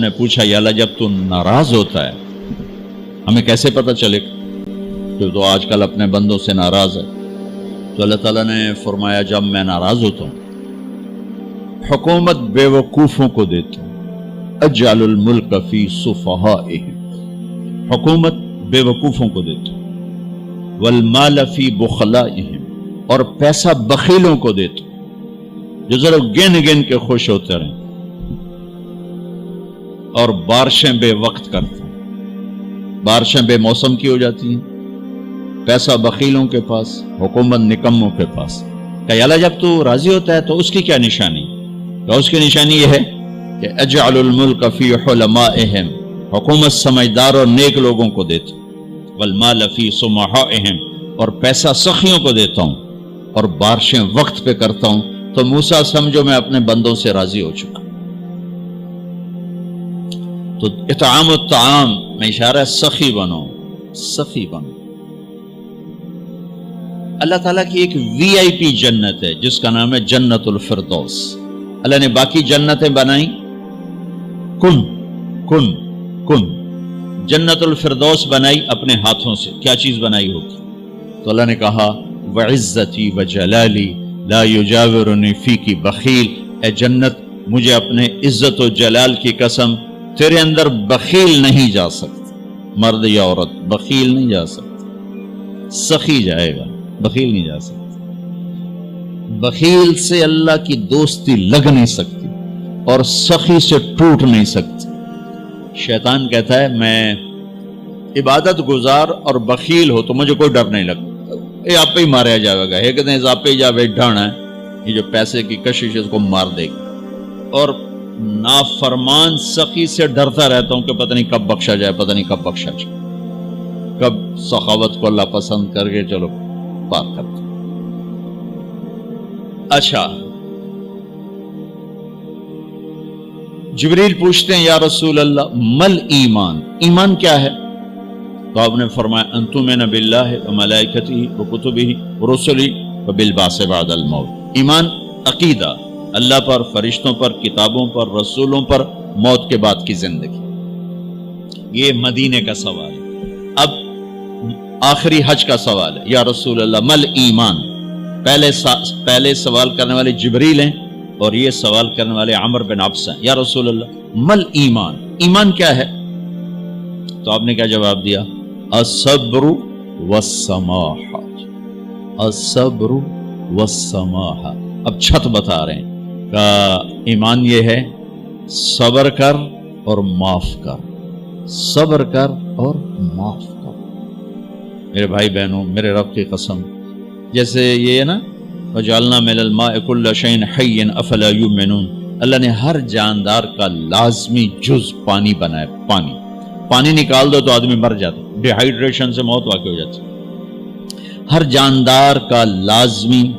نے پوچھا یا اللہ جب تو ناراض ہوتا ہے ہمیں کیسے پتہ چلے کہ تو آج کل اپنے بندوں سے ناراض ہے؟ تو اللہ تعالیٰ نے فرمایا جب میں ناراض ہوتا ہوں حکومت بے وقوفوں کو دیتا ہوں، اجعل الملک فی صفہائہم، حکومت بے وقوفوں کو دیتا ہوں، والمال فی بخلائہم، اور پیسہ بخیلوں کو دیتا ہوں جو ذرا گن گن کے خوش ہوتے رہیں، اور بارشیں بے وقت کرتے ہیں، بارشیں بے موسم کی ہو جاتی ہیں، پیسہ بخیلوں کے پاس، حکومت نکموں کے پاس۔ کہ اللہ جب تو راضی ہوتا ہے تو اس کی کیا نشانی؟ کہ اس کی نشانی یہ ہے کہ اجعل الملک فی حلمائہم، حکومت سمجھدار اور نیک لوگوں کو دیتا ہوں، والمال فی سمحائہم، اور پیسہ سخیوں کو دیتا ہوں، اور بارشیں وقت پہ کرتا ہوں۔ تو موسیٰ سمجھو میں اپنے بندوں سے راضی ہو چکا۔ تو اطعام الطعام میں اشارہ ہے سخی بنو، سخی بنو۔ اللہ تعالیٰ کی ایک وی آئی پی جنت ہے جس کا نام ہے جنت الفردوس۔ اللہ نے باقی جنتیں بنائیں کن کن کن، جنت الفردوس بنائی اپنے ہاتھوں سے۔ کیا چیز بنائی ہوگی؟ تو اللہ نے کہا وعزتی وجلالی لا یجاورنی فیکی بخیل، اے جنت مجھے اپنے عزت و جلال کی قسم تیرے اندر بخیل نہیں جا سکتا، مرد یا عورت بخیل نہیں جا سکتا، سخی جائے گا، بخیل نہیں جا سکتا۔ بخیل سے اللہ کی دوستی لگ نہیں سکتی اور سخی سے ٹوٹ نہیں سکتی۔ شیطان کہتا ہے میں عبادت گزار اور بخیل ہو تو مجھے کوئی ڈر نہیں لگتا، یہ آپ پہ ہی ماریا جائے گا، ایک دن آپ پہ جا بیٹھانا ہے، یہ جو پیسے کی کشش ہے اس کو مار دے گی۔ اور نافرمان سخی سے ڈرتا رہتا ہوں کہ پتہ نہیں کب بخشا جائے، پتہ نہیں کب بخشا جائے، کب سخاوت کو اللہ پسند کر کے چلو پار کرتے۔ اچھا، جبریل پوچھتے ہیں یا رسول اللہ مل ایمان، ایمان کیا ہے؟ تو آپ نے فرمایا ان تؤمن باللہ وملائکتہ وکتبہ ورسلہ وبالبعث بعد الموت۔ ایمان عقیدہ، اللہ پر، فرشتوں پر، کتابوں پر، رسولوں پر، موت کے بعد کی زندگی۔ یہ مدینے کا سوال ہے۔ اب آخری حج کا سوال ہے یا رسول اللہ مل ایمان۔ پہلے سوال کرنے والے جبریل ہیں اور یہ سوال کرنے والے عمر بن عبس ہیں۔ یا رسول اللہ مل ایمان، ایمان کیا ہے؟ تو آپ نے کیا جواب دیا؟ الصبر والسماحہ، الصبر والسماحہ۔ اب چھت بتا رہے ہیں کہ ایمان یہ ہے صبر کر اور معاف کر، صبر کر اور معاف کر۔ میرے بھائی بہنوں، میرے رب کی قسم، جیسے یہ ہے نا وَجَعَلْنَا مِنَ الْمَاءِ كُلَّ شَيْءٍ حَيٍّ أَفَلَا يُؤْمِنُونَ، اللہ نے ہر جاندار کا لازمی جز پانی بنایا۔ پانی نکال دو تو آدمی مر جاتا، ڈی ہائیڈریشن سے موت واقع ہو جاتی۔ ہر جاندار کا لازمی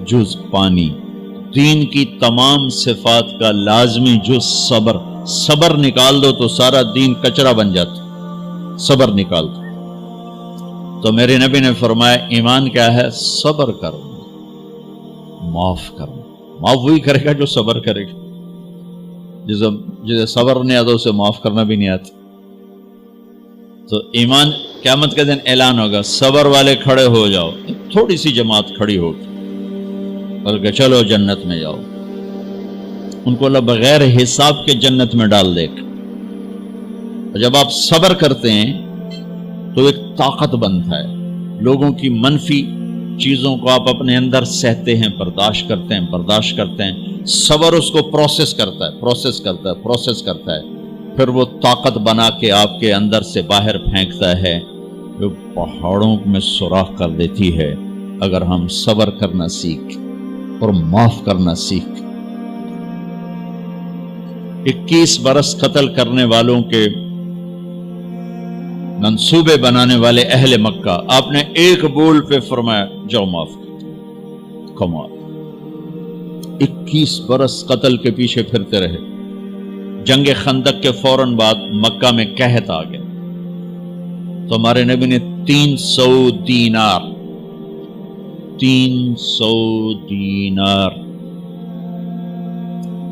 جز پانی، دین کی تمام صفات کا لازمی جز صبر، صبر نکال دو تو سارا دین کچرا بن جاتا، صبر نکال دو۔ تو میرے نبی نے فرمایا ایمان کیا ہے؟ صبر کرو، معاف کرو۔ معاف وہی کرے گا جو صبر کرے گا، جسے صبر نہیں آتا اسے معاف کرنا بھی نہیں آتا۔ تو ایمان قیامت کے دن اعلان ہوگا صبر والے کھڑے ہو جاؤ، تھوڑی سی جماعت کھڑی ہوگی، بلکہ چلو جنت میں جاؤ۔ ان کو اللہ بغیر حساب کے جنت میں ڈال دے گا۔ اور جب آپ صبر کرتے ہیں تو ایک طاقت بنتا ہے، لوگوں کی منفی چیزوں کو آپ اپنے اندر سہتے ہیں، برداشت کرتے ہیں۔ صبر اس کو پروسیس کرتا ہے، پھر وہ طاقت بنا کے آپ کے اندر سے باہر پھینکتا ہے، جو پہاڑوں میں سوراخ کر دیتی ہے اگر ہم صبر کرنا سیکھ اور معاف کرنا سیکھ۔ 21 برس قتل کرنے والوں کے منصوبے بنانے والے اہل مکہ، آپ نے ایک بول پہ فرمایا جاؤ معاف کر۔ کمال، 21 برس قتل کے پیچھے پھرتے رہے۔ جنگ خندق کے فوراً بعد مکہ میں قحط آ گیا، تو ہمارے نبی نے 300 دینار،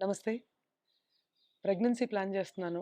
నమస్తే. ప్రెగ్నెన్సీ ప్లాన్ చేస్తున్నాను.